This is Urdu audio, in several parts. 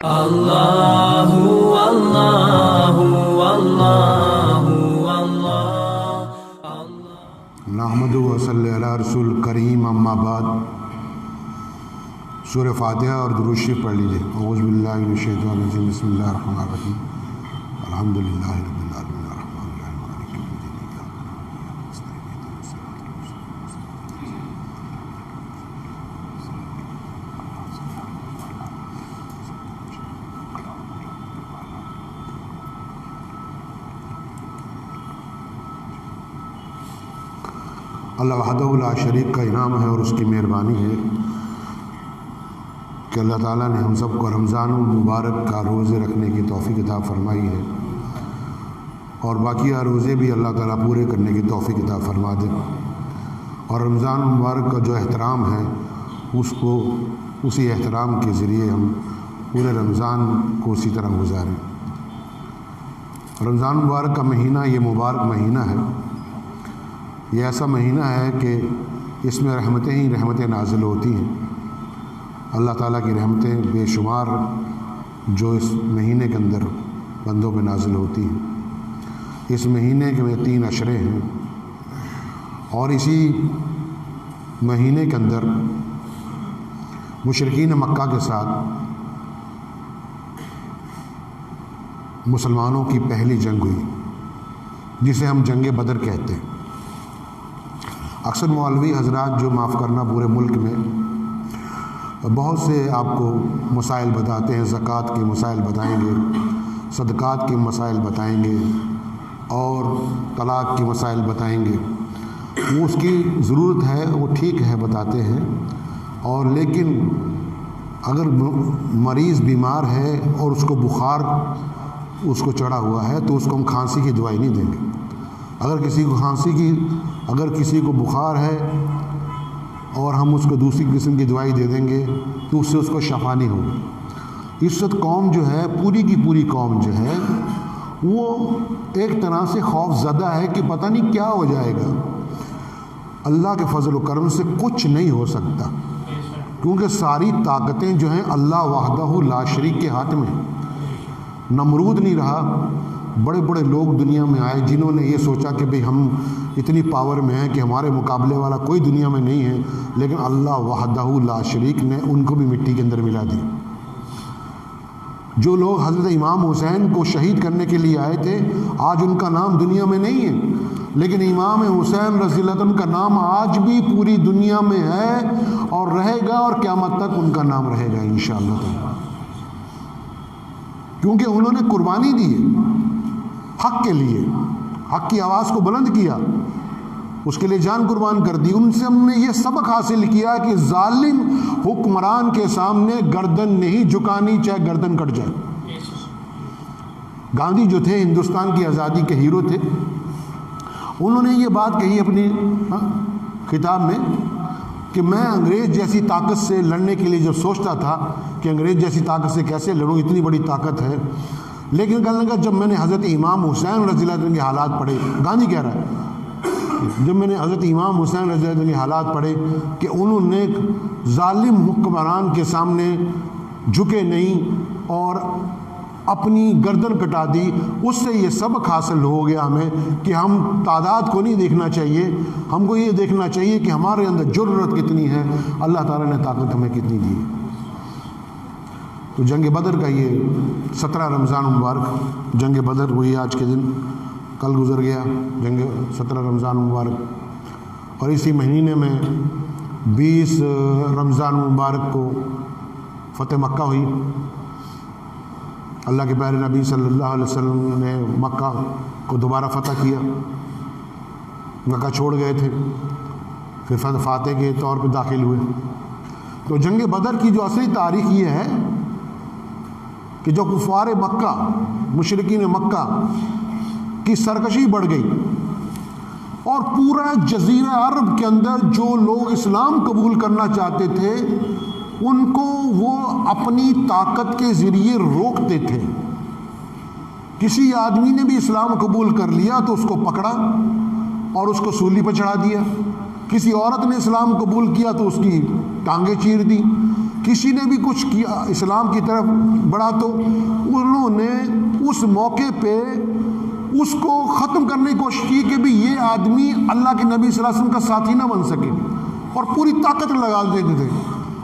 اللہ اللہ اللہ نحمد و صلی علی رسول کریم اما بعد سورہ فاتحہ اور درود شریف پڑھ لیجیے۔ اعوذ باللہ من الشیطان الرجیم، بسم اللہ الرحمن الرحیم، الحمد للہ رب العالمین الرحمن الرحیم مالک یوم الدین۔ اللہ وحدہ لا شریک کا انعام ہے اور اس کی مہربانی ہے کہ اللہ تعالیٰ نے ہم سب کو رمضان المبارک کا روزے رکھنے کی توفیق عطا فرمائی ہے، اور باقیہ روزے بھی اللہ تعالیٰ پورے کرنے کی توفیق عطا فرما دے، اور رمضان المبارک کا جو احترام ہے اس کو اسی احترام کے ذریعے ہم پورے رمضان کو اسی طرح گزاریں۔ رمضان المبارک کا مہینہ یہ مبارک مہینہ ہے، یہ ایسا مہینہ ہے کہ اس میں رحمتیں ہی رحمتیں نازل ہوتی ہیں۔ اللہ تعالیٰ کی رحمتیں بے شمار جو اس مہینے کے اندر بندوں پہ نازل ہوتی ہیں۔ اس مہینے کے میں 3 عشرے ہیں، اور اسی مہینے کے اندر مشرکین مکہ کے ساتھ مسلمانوں کی پہلی جنگ ہوئی، جسے ہم جنگ بدر کہتے ہیں۔ اکثر مولوی حضرات جو معاف کرنا پورے ملک میں بہت سے آپ کو مسائل بتاتے ہیں، زکوٰۃ کے مسائل بتائیں گے، صدقات کے مسائل بتائیں گے، اور طلاق کے مسائل بتائیں گے۔ وہ اس کی ضرورت ہے، وہ ٹھیک ہے، بتاتے ہیں، اور لیکن اگر مریض بیمار ہے اور اس کو بخار اس کو چڑھا ہوا ہے تو اس کو ہم کھانسی کی دوائی نہیں دیں گے۔ اگر کسی کو بخار ہے اور ہم اس کو دوسری قسم کی دوائی دے دیں گے تو اس سے اس کو شفا نہیں ہوگی۔ اس وقت قوم جو ہے، پوری کی پوری قوم جو ہے، وہ ایک طرح سے خوف زدہ ہے کہ پتہ نہیں کیا ہو جائے گا۔ اللہ کے فضل و کرم سے کچھ نہیں ہو سکتا، کیونکہ ساری طاقتیں جو ہیں اللہ وحدہ لا شریک کے ہاتھ میں۔ نمرود نہیں رہا، بڑے بڑے لوگ دنیا میں آئے جنہوں نے یہ سوچا کہ بھئی ہم اتنی پاور میں ہیں کہ ہمارے مقابلے والا کوئی دنیا میں نہیں ہے، لیکن اللہ وحدہ لا شریک نے ان کو بھی مٹی کے اندر ملا دی۔ جو لوگ حضرت امام حسین کو شہید کرنے کے لیے آئے تھے، آج ان کا نام دنیا میں نہیں ہے، لیکن امام حسین رضی اللہ عنہ کا نام آج بھی پوری دنیا میں ہے اور رہے گا، اور قیامت تک ان کا نام رہے گا انشاءاللہ تعالی، کیونکہ انہوں نے قربانی دی حق کے لیے، حق کی آواز کو بلند کیا، اس کے لیے جان قربان کر دی۔ ان سے ہم نے یہ سبق حاصل کیا کہ ظالم حکمران کے سامنے گردن نہیں جھکانی، چاہے گردن کٹ جائے۔ گاندھی جو تھے ہندوستان کی آزادی کے ہیرو تھے، انہوں نے یہ بات کہی اپنی خطاب میں کہ میں انگریز جیسی طاقت سے لڑنے کے لیے جب سوچتا تھا کہ انگریز جیسی طاقت سے کیسے لڑوں، اتنی بڑی طاقت ہے، لیکن کہنے لگا جب میں نے حضرت امام حسین رضی اللہ عنہ کے حالات پڑھے، گاندھی کہہ رہا ہے، جب میں نے حضرت امام حسین رضی اللہ عنہ کے حالات پڑھے کہ انہوں نے ظالم حکمران کے سامنے جھکے نہیں اور اپنی گردن کٹا دی، اس سے یہ سبق حاصل ہو گیا ہمیں کہ ہم تعداد کو نہیں دیکھنا چاہیے، ہم کو یہ دیکھنا چاہیے کہ ہمارے اندر جرأت کتنی ہے، اللہ تعالیٰ نے طاقت ہمیں کتنی دی ہے۔ تو جنگ بدر کا یہ 17 رمضان مبارک، جنگ بدر ہوئی آج کے دن، کل گزر گیا جنگ 17 رمضان مبارک، اور اسی مہینے میں 20 رمضان مبارک کو فتح مکہ ہوئی۔ اللہ کے پیارے نبی صلی اللہ علیہ وسلم نے مکہ کو دوبارہ فتح کیا، مکہ چھوڑ گئے تھے، پھر فاتح کے طور پہ داخل ہوئے۔ تو جنگ بدر کی جو اصلی تاریخ یہ ہے کہ جو کفار مکہ، مشرکین مکہ کی سرکشی بڑھ گئی، اور پورا جزیرہ عرب کے اندر جو لوگ اسلام قبول کرنا چاہتے تھے ان کو وہ اپنی طاقت کے ذریعے روکتے تھے۔ کسی آدمی نے بھی اسلام قبول کر لیا تو اس کو پکڑا اور اس کو سولی پہ چڑھا دیا، کسی عورت نے اسلام قبول کیا تو اس کی ٹانگیں چیر دی، کسی نے بھی کچھ کیا اسلام کی طرف بڑھا تو انہوں نے اس موقع پہ اس کو ختم کرنے کی کوشش کی کہ بھی یہ آدمی اللہ کے نبی صلی اللہ علیہ وسلم کا ساتھی نہ بن سکے، اور پوری طاقت لگا دیتے تھے۔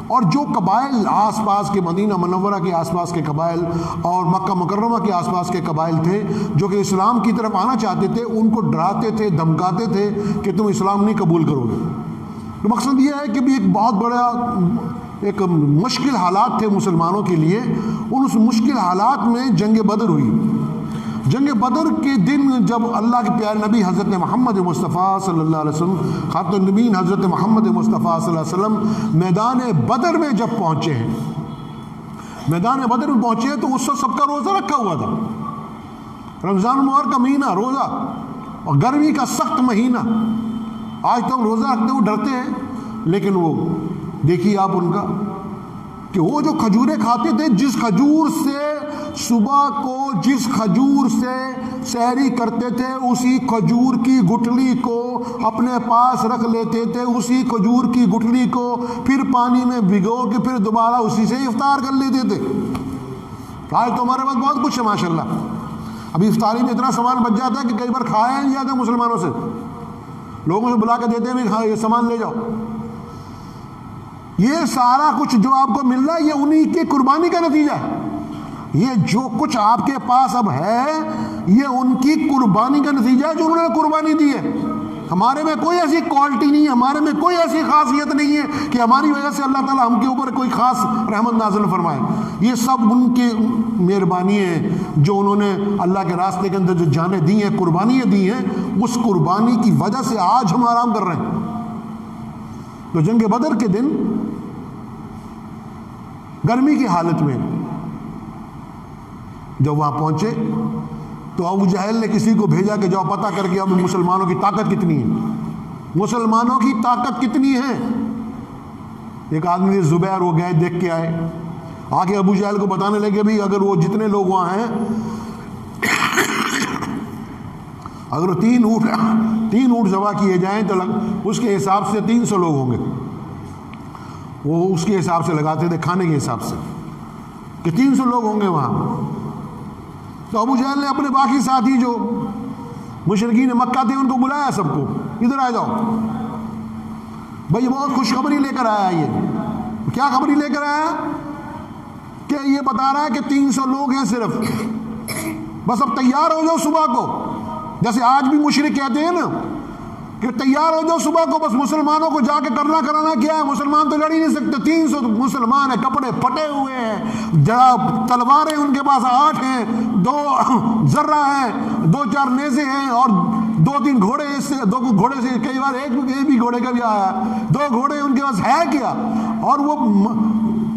اور جو قبائل آس پاس کے مدینہ منورہ کے آس پاس کے قبائل اور مکہ مکرمہ کے آس پاس کے قبائل تھے جو کہ اسلام کی طرف آنا چاہتے تھے، ان کو ڈراتے تھے، دھمکاتے تھے کہ تم اسلام نہیں قبول کرو گے۔ تو مقصد یہ ہے کہ بھی ایک بہت بڑا ایک مشکل حالات تھے مسلمانوں کے لیے۔ ان اس مشکل حالات میں جنگ بدر ہوئی۔ جنگ بدر کے دن جب اللہ کے پیارے نبی حضرت محمد مصطفیٰ صلی اللہ علیہ وسلم، خاتم النبیین حضرت محمد مصطفیٰ صلی اللہ علیہ وسلم میدان بدر میں جب پہنچے ہیں، میدان بدر میں پہنچے ہیں تو اس وقت سب کا روزہ رکھا ہوا تھا، رمضان المبارک کا مہینہ، روزہ، اور گرمی کا سخت مہینہ۔ آج تو ہم روزہ رکھتے ہوئے ڈرتے ہیں، لیکن وہ دیکھیے آپ ان کا کہ وہ جو کھجوریں کھاتے تھے، جس کھجور سے صبح کو جس کھجور سے سحری کرتے تھے، اسی کھجور کی گٹھلی کو اپنے پاس رکھ لیتے تھے، اسی کھجور کی گٹھلی کو پھر پانی میں بھگو کے پھر دوبارہ اسی سے افطار کر لیتے تھے۔ آج تو ہمارے پاس بہت کچھ ہے ماشاءاللہ، ابھی افطاری میں اتنا سامان بچ جاتا ہے کہ کئی بار کھایا نہیں جاتا مسلمانوں سے، لوگوں سے بلا کے دیتے ہیں بھی یہ سامان لے جاؤ۔ یہ سارا کچھ جو آپ کو مل رہا ہے یہ انہی کی قربانی کا نتیجہ ہے۔ یہ جو کچھ آپ کے پاس اب ہے یہ ان کی قربانی کا نتیجہ ہے جو انہوں نے قربانی دی ہے۔ ہمارے میں کوئی ایسی کوالٹی نہیں ہے، ہمارے میں کوئی ایسی خاصیت نہیں ہے کہ ہماری وجہ سے اللہ تعالیٰ ہم کے اوپر کوئی خاص رحمت نازل فرمائے۔ یہ سب ان کی مہربانی ہے جو انہوں نے اللہ کے راستے کے اندر جو جانیں دی ہیں، قربانیاں دی ہیں، اس قربانی کی وجہ سے آج ہم آرام کر رہے ہیں۔ تو جنگ بدر کے دن گرمی کی حالت میں جب وہاں پہنچے تو ابو جہل نے کسی کو بھیجا کہ جاؤ پتہ کر کے اب مسلمانوں کی طاقت کتنی ہے، مسلمانوں کی طاقت کتنی ہے۔ ایک آدمی زبیر وہ گئے دیکھ کے آئے، آگے ابو جہل کو بتانے لگے بھی اگر وہ جتنے لوگ وہاں ہیں، اگر وہ تین اونٹ ذبح کیے جائیں تو اس کے حساب سے 300 لوگ ہوں گے۔ وہ اس کے حساب سے لگاتے تھے، کھانے کے حساب سے، کہ 300 لوگ ہوں گے وہاں۔ تو ابو جہل نے اپنے باقی ساتھی جو مشرکین مکہ تھے ان کو بلایا، سب کو ادھر آ جاؤ بھائی، بہت خوشخبری لے کر آیا۔ یہ کیا خبری لے کر آیا کہ یہ بتا رہا ہے کہ 300 لوگ ہیں صرف، بس اب تیار ہو جاؤ صبح کو، جیسے آج بھی مشرک کہتے ہیں نا کہ تیار ہو جاؤ صبح کو، بس مسلمانوں کو جا کے کرنا کرانا کیا ہے، مسلمان تو لڑ ہی نہیں سکتے، 300 مسلمان ہیں، کپڑے پھٹے ہوئے ہیں، جڑا تلواریں ان کے پاس 8 ہیں، 2 ذرہ ہیں، 2-4 نیزے ہیں، اور 2-3 گھوڑے، اس سے 2 گھوڑے سے کئی بار ایک بھی گھوڑے کا بھی آیا، 2 گھوڑے ان کے پاس ہے کیا، اور وہ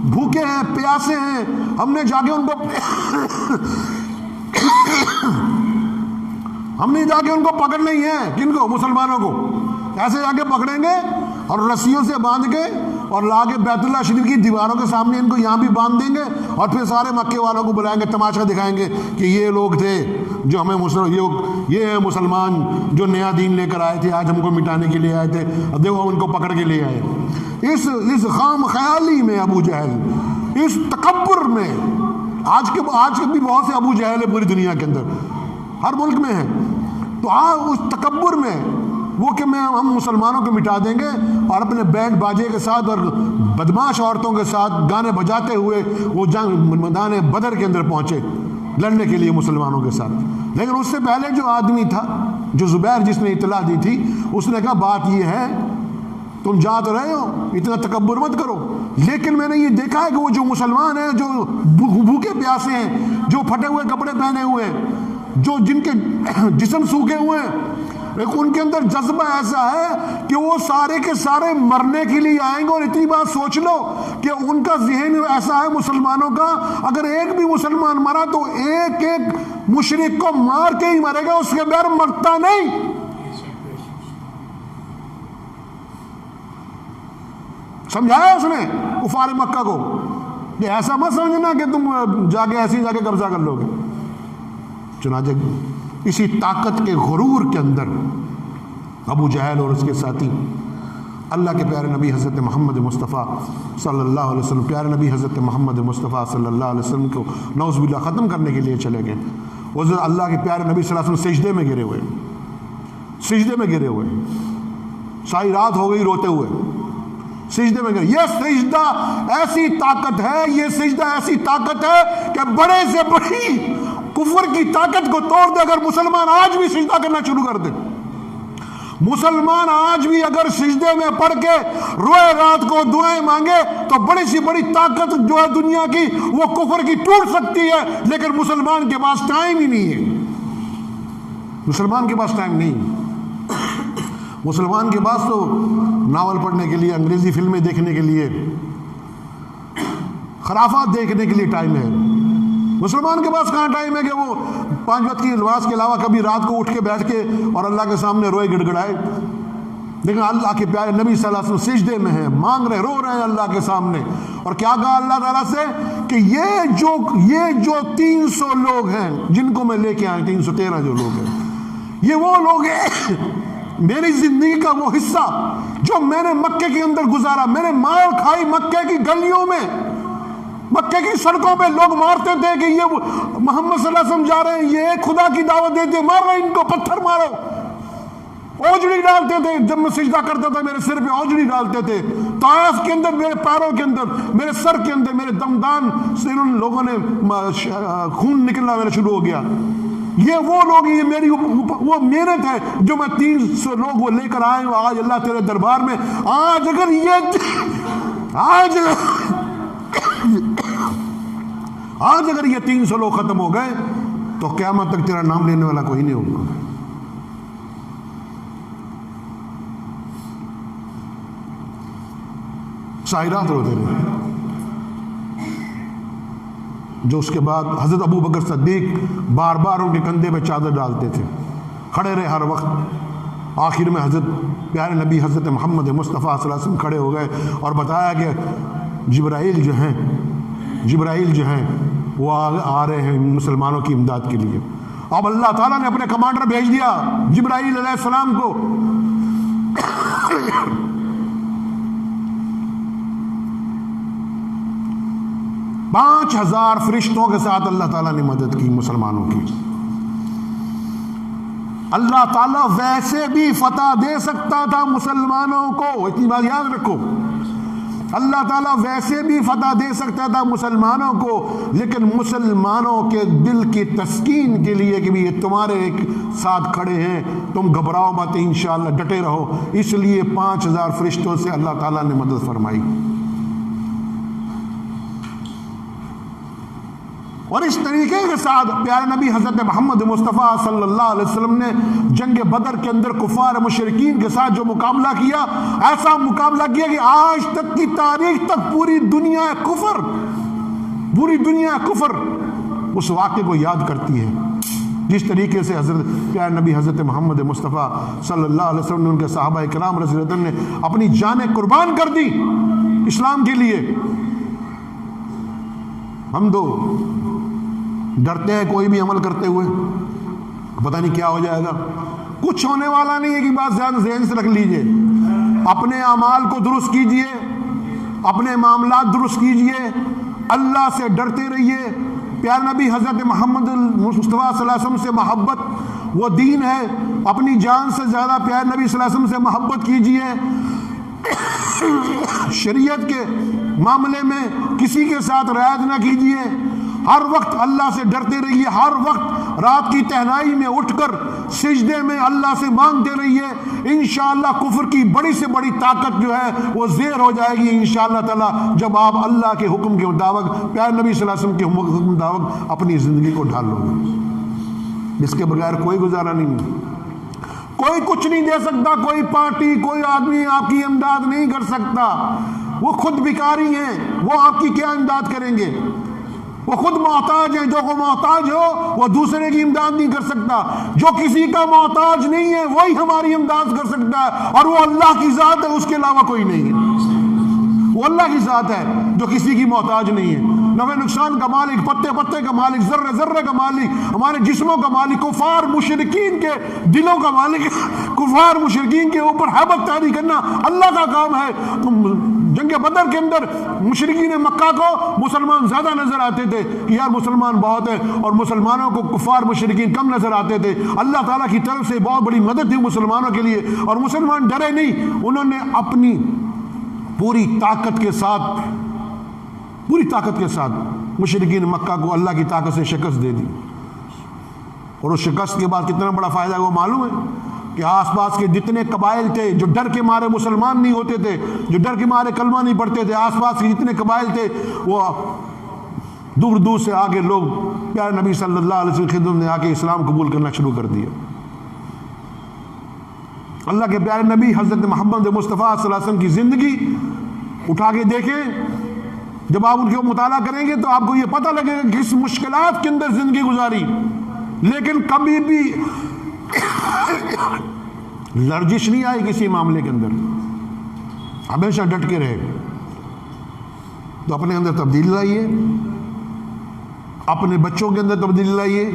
بھوکے ہیں، پیاسے ہیں۔ ہم نے جا کے ان کو پکڑنا ہی ہے، کن کو؟ مسلمانوں کو۔ ایسے جا کے پکڑیں گے اور رسیوں سے باندھ کے اور لا کے بیت اللہ شریف کی دیواروں کے سامنے ان کو یہاں بھی باندھ دیں گے، اور پھر سارے مکے والوں کو بلائیں گے، تماشا دکھائیں گے کہ یہ لوگ تھے جو ہمیں یہ ہے مسلمان جو نیا دین لے کر آئے تھے، آج ہم کو مٹانے کے لیے آئے تھے، اب دیکھو ہم ان کو پکڑ کے لے آئے۔ اس خام خیالی میں ابو جہل، اس تکبر میں، آج کے بھی بہت سے ابو جہل ہے پوری دنیا کے اندر، ہر ملک میں ہے، تو اس تکبر میں وہ کہ ہم مسلمانوں کو مٹا دیں گے، اور اپنے بینڈ باجے کے ساتھ اور بدماش عورتوں کے ساتھ گانے بجاتے ہوئے وہ میدان بدر کے اندر پہنچے لڑنے کے لیے مسلمانوں کے ساتھ۔ لیکن اس سے پہلے جو آدمی تھا، جو زبیر جس نے اطلاع دی تھی، اس نے کہا بات یہ ہے تم جا تو رہے ہو، اتنا تکبر مت کرو، لیکن میں نے یہ دیکھا ہے کہ وہ جو مسلمان ہیں، جو بھوکے پیاسے ہیں، جو پھٹے ہوئے کپڑے پہنے ہوئے ہیں، جو جن کے جسم سوکھے ہوئے ہیں، ان کے اندر جذبہ ایسا ہے کہ وہ سارے کے سارے مرنے کے لیے آئیں گے۔ اور اتنی بات سوچ لو کہ ان کا ذہن ایسا ہے مسلمانوں کا، اگر ایک بھی مسلمان مرا تو ایک مشرک کو مار کے ہی مرے گا، اس کے بغیر مرتا نہیں۔ سمجھایا اس نے کفار مکہ کو کہ ایسا مت سمجھنا کہ تم جا کے ایسے جا کے قبضہ کر لو گے۔ چنانچہ اسی طاقت کے غرور کے اندر ابو جہل اور اس کے ساتھی اللہ کے پیارے نبی حضرت محمد مصطفیٰ صلی اللہ علیہ وسلم، پیارے نبی حضرت محمد مصطفیٰ صلی اللہ علیہ وسلم کو نعوذ باللہ ختم کرنے کے لیے چلے گئے. وہ اللہ کے پیارے نبی صلی اللہ علیہ وسلم سجدے میں گرے ہوئے، سجدے میں گرے ہوئے، ساری رات ہو گئی روتے ہوئے سجدے میں گرے. یہ سجدہ ایسی طاقت ہے، یہ سجدہ ایسی طاقت ہے کہ بڑے سے بڑی کفر کی طاقت کو توڑ دے. اگر مسلمان آج بھی سجدہ کرنا شروع کر دے، مسلمان آج بھی اگر سجدے میں پڑھ کے روئے رات کو دعائیں مانگے، تو بڑی سی بڑی طاقت جو ہے دنیا کی وہ کفر کی ٹوٹ سکتی ہے. لیکن مسلمان کے پاس ٹائم ہی نہیں ہے، مسلمان کے پاس ٹائم نہیں. مسلمان کے پاس تو ناول پڑھنے کے لیے، انگریزی فلمیں دیکھنے کے لیے، خرافات دیکھنے کے لیے ٹائم ہے. مسلمان کے پاس کہاں ٹائم ہے کہ وہ 5 وقت کی نماز کے علاوہ کبھی رات کو اٹھ کے بیٹھ کے اور اللہ کے سامنے روئے گڑ گڑائے. لیکن اللہ کے پیارے نبی صلی اللہ علیہ وسلم سجدے میں ہیں، مانگ رہے، رو رہے ہیں اللہ کے سامنے. اور کیا کہا اللہ تعالیٰ سے کہ یہ جو 300 لوگ ہیں جن کو میں لے کے آئے، 313 جو لوگ ہیں، یہ وہ لوگ ہیں میری زندگی کا وہ حصہ جو میں نے مکے کے اندر گزارا. میں نے مار کھائی مکے کی گلیوں میں، مکے کی سڑکوں پہ لوگ مارتے تھے کہ یہ محمد صلی اللہ علیہ وسلم جا رہے ہیں، یہ خدا کی دعوت دیتے، مار رہے ان کو، پتھر مارو. اوجڑی ڈالتے تھے، جب میں سجدہ کرتا تھا میرے سر پہ اوجڑی ڈالتے تھے. طائف کے اندر، میرے پیروں کے اندر، میرے سر کے اندر، میرے دمدان سے ان لوگوں نے خون نکلنا میرا شروع ہو گیا. یہ وہ لوگ، یہ میری وہ محنت ہے جو میں 300 لوگ وہ لے کر آئے ہوں آج اللہ تیرے دربار میں. آج اگر یہ 300 لوگ ختم ہو گئے تو قیامت تک تیرا نام لینے والا کوئی نہیں ہوگا. شاعرات روتے رہے. جو اس کے بعد حضرت ابو بکر صدیق بار بار ان کے کندھے پہ چادر ڈالتے تھے، کھڑے رہے ہر وقت. آخر میں حضرت پیارے نبی حضرت محمد مصطفیٰ صلی اللہ علیہ وسلم کھڑے ہو گئے اور بتایا کہ جبرائیل جو ہیں وہ آ رہے ہیں مسلمانوں کی امداد کے لیے. اب اللہ تعالیٰ نے اپنے کمانڈر بھیج دیا جبرائیل علیہ السلام کو. 5000 فرشتوں کے ساتھ اللہ تعالیٰ نے مدد کی مسلمانوں کی. اللہ تعالیٰ ویسے بھی فتح دے سکتا تھا مسلمانوں کو، اتنی بات یاد رکھو. اللہ تعالیٰ ویسے بھی فتح دے سکتا تھا مسلمانوں کو، لیکن مسلمانوں کے دل کی تسکین کے لیے کہ بھی یہ تمہارے ایک ساتھ کھڑے ہیں، تم گھبراؤ مت، انشاءاللہ ڈٹے رہو، اس لیے 5000 فرشتوں سے اللہ تعالیٰ نے مدد فرمائی. اور اس طریقے کے ساتھ پیارے نبی حضرت محمد مصطفیٰ صلی اللہ علیہ وسلم نے جنگ بدر کے اندر کفار مشرکین کے ساتھ جو مقابلہ کیا، ایسا مقابلہ کیا کہ آج تک کی تاریخ تک پوری دنیا کفر اس واقعے کو یاد کرتی ہے. جس طریقے سے حضرت پیارے نبی حضرت محمد مصطفیٰ صلی اللہ علیہ وسلم نے، ان کے صحابہ کرام رضی اللہ عنہ نے اپنی جانیں قربان کر دی اسلام کے لیے. ہم تو ڈرتے ہیں کوئی بھی عمل کرتے ہوئے، پتہ نہیں کیا ہو جائے گا. کچھ ہونے والا نہیں ہے کہ بات ذہن سے رکھ لیجئے. اپنے اعمال کو درست کیجئے، اپنے معاملات درست کیجئے، اللہ سے ڈرتے رہیے. پیارے نبی حضرت محمد مصطفیٰ صلی اللہ علیہ وسلم سے محبت وہ دین ہے. اپنی جان سے زیادہ پیارے نبی صلی اللہ علیہ وسلم سے محبت کیجئے. شریعت کے معاملے میں کسی کے ساتھ رعایت نہ کیجئے. ہر وقت اللہ سے ڈرتے رہیے. ہر وقت رات کی تنہائی میں اٹھ کر سجدے میں اللہ سے مانگتے رہیے. انشاءاللہ کفر کی بڑی سے بڑی طاقت جو ہے وہ زیر ہو جائے گی انشاءاللہ تعالی، جب آپ اللہ کے حکم کے مطابق، پیارے نبی صلی اللہ علیہ وسلم کے حکم کے مطابق اپنی زندگی کو ڈھال لو گے. اس کے بغیر کوئی گزارا نہیں ہے. کوئی کچھ نہیں دے سکتا، کوئی پارٹی، کوئی آدمی آپ کی امداد نہیں کر سکتا. وہ خود بھکاری ہیں، وہ آپ کی کیا امداد کریں گے؟ وہ خود محتاج ہیں. جو کو محتاج ہو وہ دوسرے کی امداد نہیں کر سکتا. جو کسی کا محتاج نہیں ہے وہی ہماری امداد کر سکتا ہے، اور وہ اللہ کی ذات ہے، اس کے علاوہ کوئی نہیں ہے. وہ اللہ کی ذات ہے جو کسی کی محتاج نہیں ہے. نفع نقصان کا مالک، پتے پتے کا مالک، ذرے ذرے کا مالک، ہمارے جسموں کا مالک، کفار مشرکین کے دلوں کا مالک، کفار مشرکین کے اوپر ہیبت طاری کرنا اللہ کا کام ہے۔ جنگ بدر کے اندر مشرکین مکہ کو مسلمان زیادہ نظر آتے تھے کہ یار مسلمان بہت ہیں، اور مسلمانوں کو کفار مشرکین کم نظر آتے تھے۔ اللہ تعالیٰ کی طرف سے بہت بڑی مدد تھی مسلمانوں کے لیے، اور مسلمان ڈرے نہیں، انہوں نے اپنی پوری طاقت کے ساتھ مشرکین مکہ کو اللہ کی طاقت سے شکست دے دی۔ اور اس شکست کے بعد کتنا بڑا فائدہ ہے وہ معلوم ہے کہ آس پاس کے جتنے قبائل تھے جو ڈر کے مارے مسلمان نہیں ہوتے تھے، جو ڈر کے مارے کلمہ نہیں پڑھتے تھے، آس پاس کے جتنے قبائل تھے وہ دور دور سے آگے لوگ پیارے نبی صلی اللہ علیہ وسلم کی خدمت میں آ کے اسلام قبول کرنا شروع کر دیا۔ اللہ کے پیارے نبی حضرت محمد مصطفیٰ صلی اللہ علیہ وسلم کی زندگی اٹھا کے دیکھیں، جب آپ ان کے مطالعہ کریں گے تو آپ کو یہ پتہ لگے گا کہ کس مشکلات کے اندر زندگی گزاری، لیکن کبھی بھی لرزش نہیں آئی کسی معاملے کے اندر، ہمیشہ ڈٹ کے رہے۔ تو اپنے اندر تبدیلی لائیے، اپنے بچوں کے اندر تبدیلی لائیے،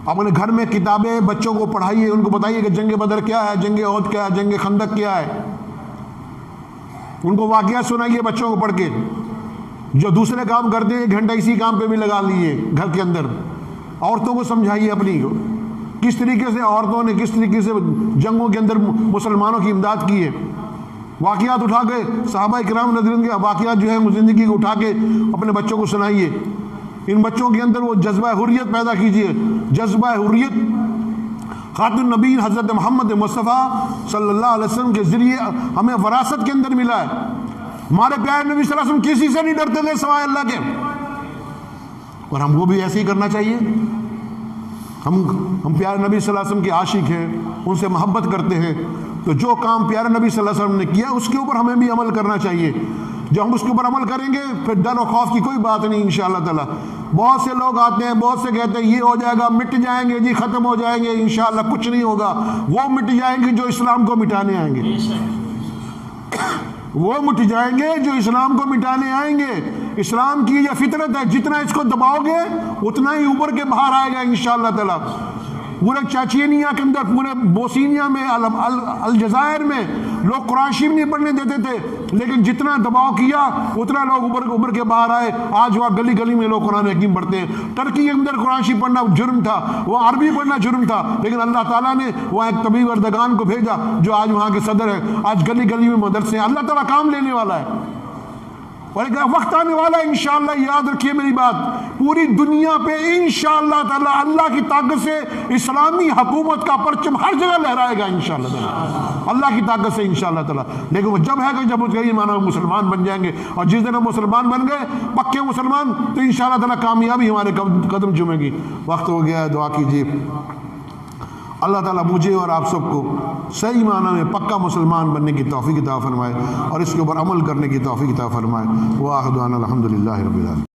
اپنے گھر میں کتابیں بچوں کو پڑھائیے، ان کو بتائیے کہ جنگ بدر کیا ہے، جنگ احد کیا ہے، جنگ خندق کیا ہے، ان کو واقعات سنائیے بچوں کو پڑھ کے۔ جو دوسرے کام کرتے ہیں ایک گھنٹہ اسی کام پہ بھی لگا لیے گھر کے اندر۔ عورتوں کو سمجھائیے اپنی کو کس طریقے سے عورتوں نے کس طریقے سے جنگوں کے اندر مسلمانوں کی امداد کی ہے، واقعات اٹھا کے صحابہ کرام رضی اللہ عنہم کے واقعات جو ہیں زندگی کو اٹھا کے اپنے بچوں کو سنائیے۔ ان بچوں کے اندر وہ جذبہ حریت پیدا کیجیے، جذبہ حریت خاتم النبیین حضرت محمد مصطفیٰ صلی اللہ علیہ وسلم کے ذریعے ہمیں وراثت کے اندر ملا ہے۔ ہمارے پیارے نبی صلی اللہ علیہ وسلم کسی سے نہیں ڈرتے تھے سوائے اللہ کے، اور ہم کو بھی ایسے ہی کرنا چاہیے۔ ہم پیارے نبی صلی اللہ علیہ وسلم کے عاشق ہیں، ان سے محبت کرتے ہیں، تو جو کام پیارے نبی صلی اللہ علیہ وسلم نے کیا اس کے اوپر ہمیں بھی عمل کرنا چاہیے۔ جب ہم اس کے اوپر عمل کریں گے پھر ڈر و خوف کی کوئی بات نہیں انشاءاللہ تعالی۔ بہت سے لوگ آتے ہیں، بہت سے کہتے ہیں یہ ہو جائے گا، مٹ جائیں گے جی، ختم ہو جائیں گے، انشاءاللہ کچھ نہیں ہوگا۔ وہ مٹ جائیں گے جو اسلام کو مٹانے آئیں گے، وہ مٹ جائیں گے جو اسلام کو مٹانے آئیں گے۔ اسلام کی یہ فطرت ہے، جتنا اس کو دباؤ گے اتنا ہی اوپر کے باہر آئے گا انشاءاللہ تعالی۔ پورے چاچینیا کے اندر، پورے بوسینیا میں، الجزائر میں لوگ قرآن شریف نہیں پڑھنے دیتے تھے، لیکن جتنا دباؤ کیا اتنا لوگ اوپر کے باہر آئے۔ آج وہاں گلی گلی میں لوگ قرآن حکیم پڑھتے ہیں۔ ٹرکی کے اندر قرآن شریف پڑھنا جرم تھا، وہ عربی پڑھنا جرم تھا، لیکن اللہ تعالیٰ نے وہاں ایک طبیب اردگان کو بھیجا جو آج وہاں کے صدر ہیں۔ آج گلی گلی میں مدرسے ہیں۔ اللہ تعالیٰ کام لینے والا ہے، اور ایک وقت آنے والا ہے انشاءاللہ، یاد رکھیے میری بات، پوری دنیا پہ انشاءاللہ تعالی اللہ کی طاقت سے اسلامی حکومت کا پرچم ہر جگہ لہرائے گا انشاءاللہ تعالی، اللہ کی طاقت سے انشاءاللہ تعالی۔ لیکن وہ جب ہے کہ جب اس کا یہ معنی مسلمان بن جائیں گے، اور جس دن ہم مسلمان بن گئے پکے مسلمان تو انشاءاللہ تعالی کامیابی ہمارے قدم چومے گی۔ وقت ہو گیا ہے، دعا کیجیے اللہ تعالیٰ مجھے اور آپ سب کو صحیح معنی میں پکا مسلمان بننے کی توفیق عطا فرمائے، اور اس کے اوپر عمل کرنے کی توفیق عطا فرمائے۔ وآخر دعوانا الحمدللہ رب العالمین۔